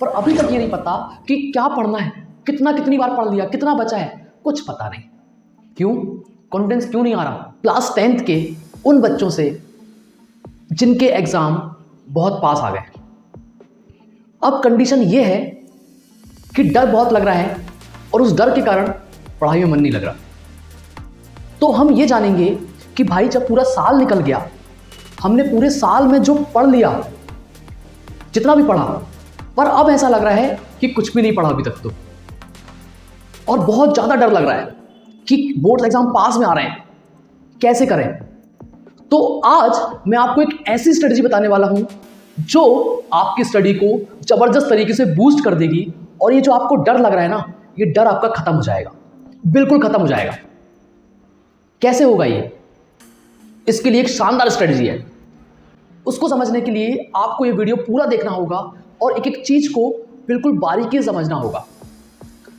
पर अभी तक ये नहीं पता कि क्या पढ़ना है, कितनी बार पढ़ लिया, कितना बचा है, कुछ पता नहीं। क्यों? कॉन्फिडेंस क्यों नहीं आ रहा? क्लास 10th के उन बच्चों से जिनके एग्जाम बहुत पास आ गए। अब कंडीशन ये है कि डर बहुत लग रहा है और उस डर के कारण पढ़ाई में मन नहीं लग रहा। तो हम ये जानेंगे कि भाई जब पूरा साल निकल गया, हमने पूरे साल में जो पढ़ लिया, जितना भी पढ़ा, पर अब ऐसा लग रहा है कि कुछ भी नहीं पढ़ा अभी तक तो, और बहुत ज़्यादा डर लग रहा है कि बोर्ड एग्जाम पास में आ रहे हैं, कैसे करें। तो आज मैं आपको एक ऐसी स्ट्रेटजी बताने वाला हूं जो आपकी स्टडी को जबरदस्त तरीके से बूस्ट कर देगी, और ये जो आपको डर लग रहा है ना, ये डर आपका खत्म हो जाएगा, बिल्कुल खत्म हो जाएगा। कैसे होगा ये? इसके लिए एक शानदार स्ट्रेटजी है। उसको समझने के लिए आपको ये वीडियो पूरा देखना होगा और एक एक चीज को बिल्कुल बारीकी से समझना होगा।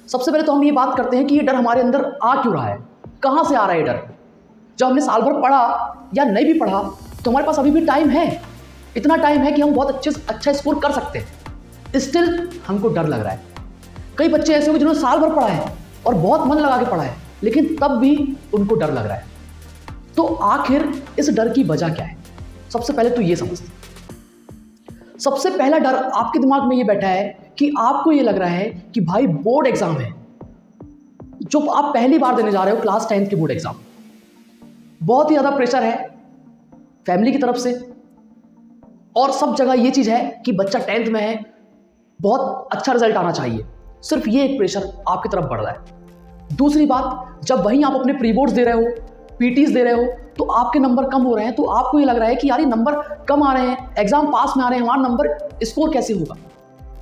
सबसे पहले तो हम ये बात करते हैं कि ये डर हमारे अंदर आ क्यों रहा है, कहां से आ रहा है ये डर। जब हमने साल भर पढ़ा या नहीं भी पढ़ा तो हमारे पास अभी भी टाइम है, इतना टाइम है कि हम बहुत अच्छा स्कोर कर सकते हैं, स्टिल हमको डर लग रहा है। कई बच्चे ऐसे होंगे जिन्होंने साल भर पढ़ा है और बहुत मन लगा के पढ़ा है, लेकिन तब भी उनको डर लग रहा है। तो आखिर इस डर की वजह क्या है? सबसे पहले तो ये समझते हैं। सबसे पहला डर आपके दिमाग में ये बैठा है कि आपको ये लग रहा है कि भाई बोर्ड एग्जाम है, जो आप पहली बार देने जा रहे हो, क्लास 10th की बोर्ड एग्जाम, बहुत ही ज्यादा प्रेशर है फैमिली की तरफ से, और सब जगह ये चीज है कि बच्चा 10th में है, बहुत अच्छा रिजल्ट आना चाहिए। सिर्फ ये एक प्रेशर आपकी तरफ बढ़ रहा है। दूसरी बात, जब वहीं आप अपने प्री बोर्ड्स दे रहे हो, पीटीज दे रहे हो, तो आपके नंबर कम हो रहे हैं, तो आपको ये लग रहा है कि यार ये नंबर कम आ रहे हैं, एग्जाम पास में आ रहे हैं, हमारा नंबर स्कोर कैसे होगा?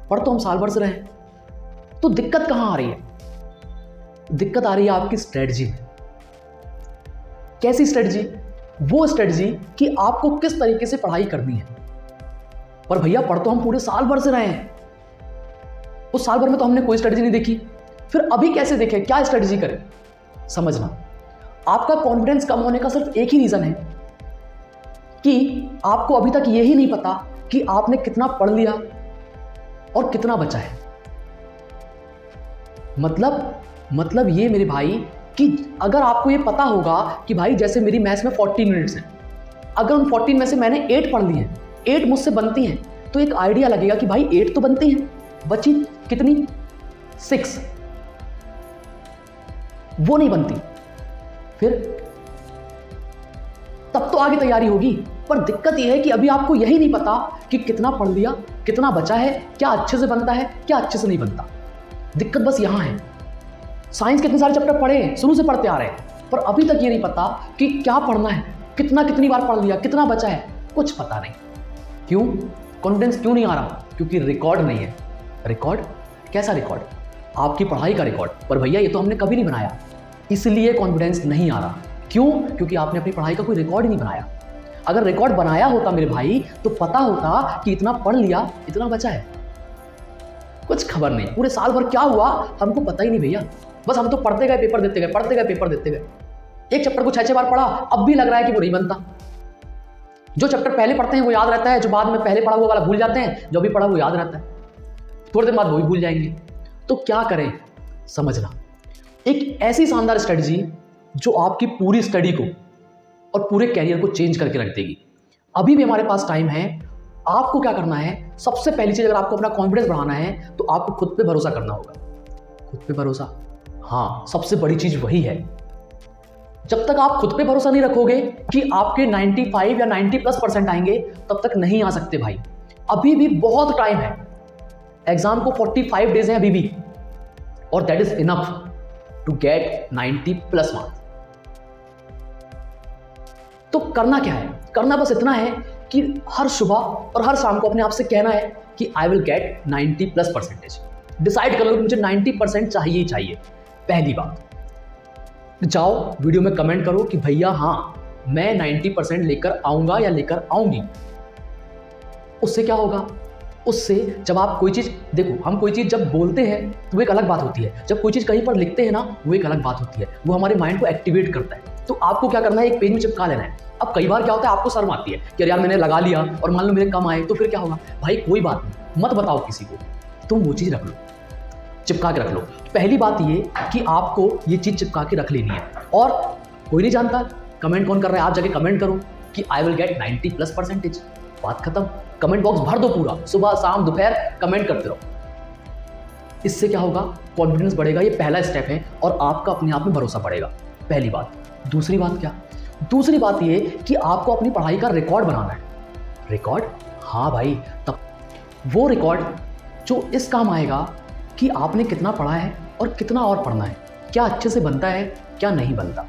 पढ़ तो हम साल भर से रहे हैं। तो दिक्कत कहां आ रही है? दिक्कत आ रही है आपकी स्ट्रेटजी में। कैसी स्ट्रेटजी? वो स्ट्रेटजी कि आपको किस तरीके से पढ़ाई करनी है। पर भैया पढ़ तो हम पूरे साल भर से रहे हैं, उस साल भर में तो हमने कोई स्ट्रेटजी नहीं देखी, फिर अभी कैसे देखें, क्या स्ट्रेटजी करें? समझना, आपका कॉन्फिडेंस कम होने का सिर्फ एक ही रीजन है कि आपको अभी तक यही नहीं पता कि आपने कितना पढ़ लिया और कितना बचा है। मतलब ये मेरे भाई कि अगर आपको ये पता होगा कि भाई जैसे मेरी मैथ्स में 14 मिनट्स हैं, अगर उन 14 में से मैंने 8 पढ़ ली हैं, 8 मुझसे बनती हैं, तो एक आइडिया लगेगा कि भाई 8 तो बनती हैं, बची कितनी? 6, वो नहीं बनती, फिर तब तो आगे तैयारी होगी। पर दिक्कत यह है कि अभी आपको यही नहीं पता कि कितना पढ़ लिया, कितना बचा है, क्या अच्छे से बनता है, क्या अच्छे से नहीं बनता। दिक्कत बस यहां है। साइंस के इतने सारे चैप्टर पढ़े हैं, शुरू से पढ़ते आ रहे हैं, पर अभी तक ये नहीं पता कि क्या पढ़ना है, कितनी बार पढ़ लिया, कितना बचा है, कुछ पता नहीं। क्यों? कॉन्फिडेंस क्यों नहीं आ रहा? क्योंकि रिकॉर्ड नहीं है। रिकॉर्ड? कैसा रिकॉर्ड? आपकी पढ़ाई का रिकॉर्ड। पर भैया ये तो हमने कभी नहीं बनाया, इसलिए कॉन्फिडेंस नहीं आ रहा। क्यों? क्योंकि आपने अपनी पढ़ाई का कोई रिकॉर्ड ही नहीं बनाया। अगर रिकॉर्ड बनाया होता मेरे भाई, तो पता होता कि इतना पढ़ लिया, इतना बचा है। कुछ खबर नहीं, पूरे साल भर क्या हुआ हमको पता ही नहीं भैया। बस हम तो पढ़ते गए, पेपर देते गए, पढ़ते गए, पेपर देते गए। एक चैप्टर को 6 बार पढ़ा, अब भी लग रहा है कि वो नहीं बनता। जो चैप्टर पहले पढ़ते हैं वो याद रहता है, जो बाद में पहले पढ़ा वो वाला भूल जाते हैं, जो भी पढ़ा वो याद रहता है, थोड़ी देर बाद वो भी भूल जाएंगे। तो क्या करें? समझना, एक ऐसी शानदार स्ट्रेटजी जो आपकी पूरी स्टडी को और पूरे कैरियर को चेंज करके रख देगी। अभी भी हमारे पास टाइम है। आपको क्या करना है? सबसे पहली चीज, अगर आपको अपना कॉन्फिडेंस बढ़ाना है तो आपको खुद पे भरोसा करना होगा। खुद पे भरोसा, हाँ, सबसे बड़ी चीज वही है। जब तक आप खुद पे भरोसा नहीं रखोगे कि आपके 95 या 90+ % आएंगे, तब तक नहीं आ सकते भाई। अभी भी बहुत टाइम है, एग्जाम को 45 डेज है अभी भी, और that is enough to get 90+ marks. तो करना क्या है? करना बस इतना है कि हर सुबह और हर शाम को अपने आप से कहना है कि आई विल गेट 90+%। डिसाइड कर लो कि मुझे 90% चाहिए ही चाहिए। पहली बात, जाओ वीडियो में कमेंट करो कि भैया हाँ, मैं 90% लेकर आऊंगा या लेकर आऊंगी। उससे क्या होगा? उससे जब आप कोई चीज़, देखो हम कोई चीज़ जब बोलते हैं तो वो एक अलग बात होती है, जब कोई चीज़ कहीं पर लिखते हैं ना, वो एक अलग बात होती है, वो हमारे माइंड को एक्टिवेट करता है। तो आपको क्या करना है? एक पेज में चिपका लेना है। अब कई बार क्या होता है, आपको शर्म आती है कि यार मैंने लगा लिया और मान लो मेरे कम आए तो फिर क्या होगा? भाई कोई बात नहीं, मत बताओ किसी को, तुम वो चीज़ रख लो, चिपका के रख लो। पहली बात ये कि आपको ये चीज़ चिपका के रख लेनी है। और कोई नहीं जानता कमेंट कौन कर रहा है, आप जाके कमेंट करो कि आई विल गेट 90+%। बात खत्म। कमेंट बॉक्स भर दो पूरा, सुबह शाम दोपहर कमेंट करते रहो। इससे क्या होगा, कॉन्फिडेंस बढ़ेगा। ये पहला स्टेप है और आपका अपने आप में भरोसा बढ़ेगा, पहली बात। दूसरी बात क्या, दूसरी बात ये कि आपको अपनी पढ़ाई का रिकॉर्ड बनाना है। रिकॉर्ड, हाँ भाई, तब वो रिकॉर्ड जो इस काम आएगा कि आपने कितना पढ़ा है और कितना और पढ़ना है, क्या अच्छे से बनता है क्या नहीं बनता।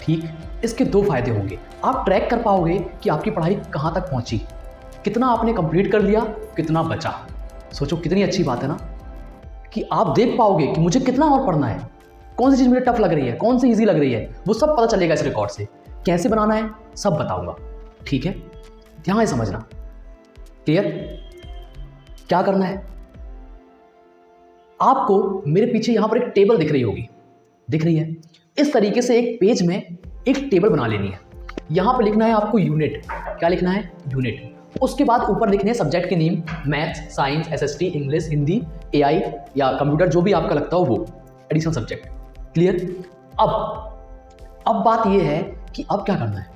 ठीक, इसके दो फायदे होंगे। आप ट्रैक कर पाओगे कि आपकी पढ़ाई कहाँ तक पहुँची, कितना आपने कंप्लीट कर लिया, कितना बचा। सोचो कितनी अच्छी बात है ना, कि आप देख पाओगे कि मुझे कितना और पढ़ना है, कौन सी चीज़ मुझे टफ लग रही है, कौन सी ईजी लग रही है, वो सब पता चलेगा इस रिकॉर्ड से। कैसे बनाना है सब बताऊंगा, ठीक है, ध्यान से समझना। क्लियर? क्या करना है, आपको मेरे पीछे यहां पर एक टेबल दिख रही होगी, दिख रही है। इस तरीके से एक पेज में एक टेबल बना लेनी है। यहां पर लिखना है आपको यूनिट। क्या लिखना है? यूनिट। उसके बाद ऊपर लिखने हैं सब्जेक्ट के name, maths, science, SST, English, Hindi, AI या कंप्यूटर, जो भी आपका लगता हो वो एडिशनल सब्जेक्ट। क्लियर? अब बात ये है कि अब क्या करना है।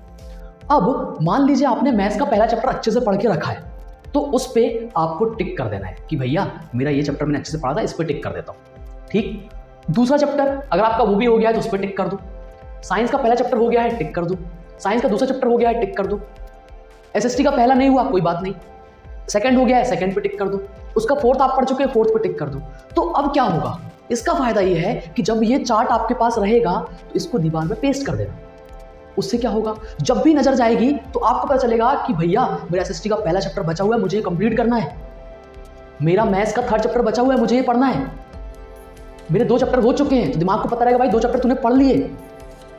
अब मान लीजिए आपने मैथ्स का पहला चैप्टर अच्छे से पढ़ के रखा है, तो उस पर आपको टिक कर देना है कि भैया मेरा ये चैप्टर मैंने अच्छे से पढ़ा था, इस पर टिक कर देता हूँ। ठीक, दूसरा चैप्टर अगर आपका वो भी हो गया है तो उस पर टिक कर दो। साइंस का पहला चैप्टर हो गया है, टिक कर दो। साइंस का दूसरा चैप्टर हो गया है, टिक कर दो। एसएसटी का पहला नहीं हुआ, कोई बात नहीं, सेकंड हो गया है, सेकंड पे टिक कर दो। उसका फोर्थ आप पढ़ चुके हैं, फोर्थ पे टिक कर दो। तो अब क्या होगा, इसका फायदा ये है कि जब ये चार्ट आपके पास रहेगा तो इसको दीवार में पेस्ट कर देना। उससे क्या होगा, जब भी नजर जाएगी तो आपको पता चलेगा कि भैया मेरा एसएसटी का पहला चैप्टर बचा हुआ है, मुझे ये कंप्लीट करना है। मेरा मैथ्स का थर्ड चैप्टर बचा हुआ है, मुझे ये पढ़ना है। मेरे 2 चैप्टर हो चुके हैं, तो दिमाग को पता रहेगा भाई 2 चैप्टर तूने पढ़ लिए,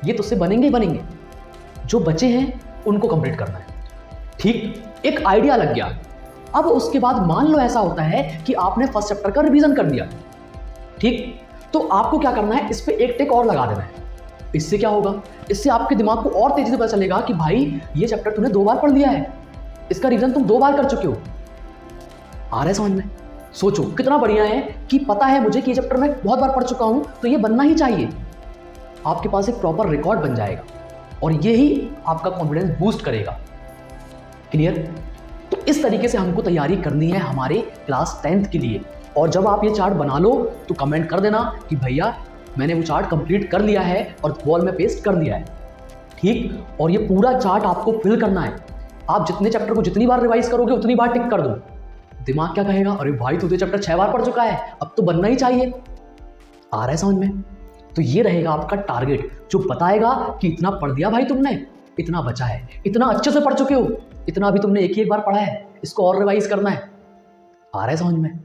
ये तुझसे बनेंगे ही बनेंगे। जो बचे हैं उनको कंप्लीट करना है। ठीक, एक आइडिया लग गया। अब उसके बाद मान लो ऐसा होता है कि आपने फर्स्ट चैप्टर का रिवीजन कर दिया, ठीक, तो आपको क्या करना है, इस पे एक टिक और लगा देना है। इससे क्या होगा, इससे आपके दिमाग को और तेजी से पता चलेगा कि भाई ये चैप्टर तूने 2 बार पढ़ लिया है, इसका रिवीजन तुम 2 बार कर चुके हो। आ रहा है समझ में? सोचो कितना बढ़िया है कि पता है मुझे कि ये चैप्टर मैं बहुत बार पढ़ चुका हूं, तो ये बनना ही चाहिए। आपके पास एक प्रॉपर रिकॉर्ड बन जाएगा और ये ही आपका कॉन्फिडेंस बूस्ट करेगा। क्लियर? तो इस तरीके से हमको तैयारी करनी है हमारे क्लास 10th के लिए। और जब आप ये चार्ट बना लो तो कमेंट कर देना कि भैया मैंने वो चार्ट कंप्लीट कर लिया है और वॉल में पेस्ट कर दिया है। ठीक, और ये पूरा चार्ट आपको फिल करना है। आप जितने चैप्टर को जितनी बार रिवाइज करोगे उतनी बार टिक कर दो। दिमाग क्या कहेगा, अरे भाई तू तो चैप्टर 6 बार पढ़ चुका है, अब तो बनना ही चाहिए। आ रहा है समझ में? तो ये रहेगा आपका टारगेट जो बताएगा कि इतना पढ़ दिया भाई तुमने, इतना बचा है, इतना अच्छे से पढ़ चुके हो, इतना अभी तुमने एक ही एक बार पढ़ा है, इसको और रिवाइज करना है। आ रहा है समझ में?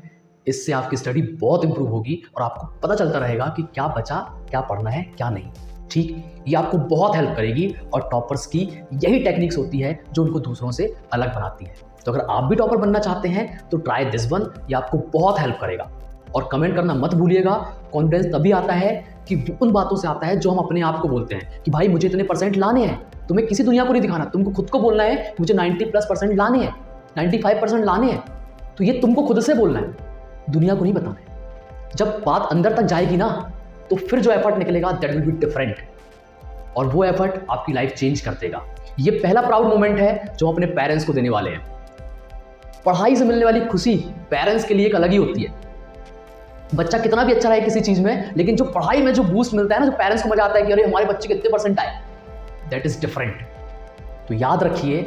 इससे आपकी स्टडी बहुत इंप्रूव होगी और आपको पता चलता रहेगा कि क्या बचा, क्या पढ़ना है, क्या नहीं। ठीक, ये आपको बहुत हेल्प करेगी। और टॉपर्स की यही टेक्निक्स होती है जो उनको दूसरों से अलग बनाती है। तो अगर आप भी टॉपर बनना चाहते हैं तो ट्राई दिस वन, ये आपको बहुत हेल्प करेगा। और कमेंट करना मत भूलिएगा। कॉन्फिडेंस तभी आता है कि उन बातों से आता है जो हम अपने आप को बोलते हैं कि भाई मुझे इतने % लाने हैं। तुम्हें किसी दुनिया को नहीं दिखाना, तुमको खुद को बोलना है कि मुझे 90+% लाने हैं, 95% लाने हैं। तो ये तुमको खुद से बोलना है, दुनिया को नहीं बताना है। जब बात अंदर तक जाएगी ना तो फिर जो एफर्ट निकलेगा दैट विल बी डिफरेंट, और वो एफर्ट आपकी लाइफ चेंज कर देगा। ये पहला प्राउड मोमेंट है जो हम अपने पेरेंट्स को देने वाले हैं। पढ़ाई से मिलने वाली खुशी पेरेंट्स के लिए एक अलग ही होती है। बच्चा कितना भी अच्छा रहे किसी चीज में, लेकिन जो पढ़ाई में जो बूस्ट मिलता है ना, जो पेरेंट्स को मजा आता है कि अरे हमारे बच्चे के इतने % आए, दैट इज डिफरेंट। तो याद रखिए,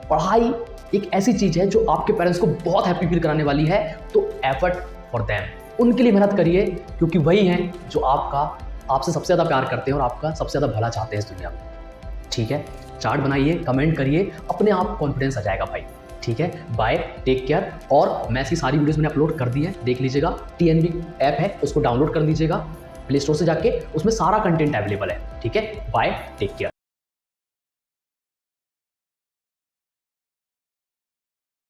पढ़ाई एक ऐसी चीज है जो आपके पेरेंट्स को बहुत हैप्पी फील कराने वाली है। तो एफर्ट फॉर देम, उनके लिए मेहनत करिए, क्योंकि वही हैं जो आपसे सबसे ज़्यादा प्यार करते हैं और आपका सबसे ज़्यादा भला चाहते हैं इस दुनिया में। ठीक है, चार्ट बनाइए, कमेंट करिए, अपने आप कॉन्फिडेंस आ जाएगा भाई। ठीक है, बाय, टेक केयर। और मैथ्स की सारी वीडियोस मैंने अपलोड कर दी है, देख लीजिएगा। TNB ऐप है, उसको डाउनलोड कर लीजिएगा प्ले स्टोर से जाके, उसमें सारा कंटेंट अवेलेबल है। ठीक है, बाय, टेक केयर।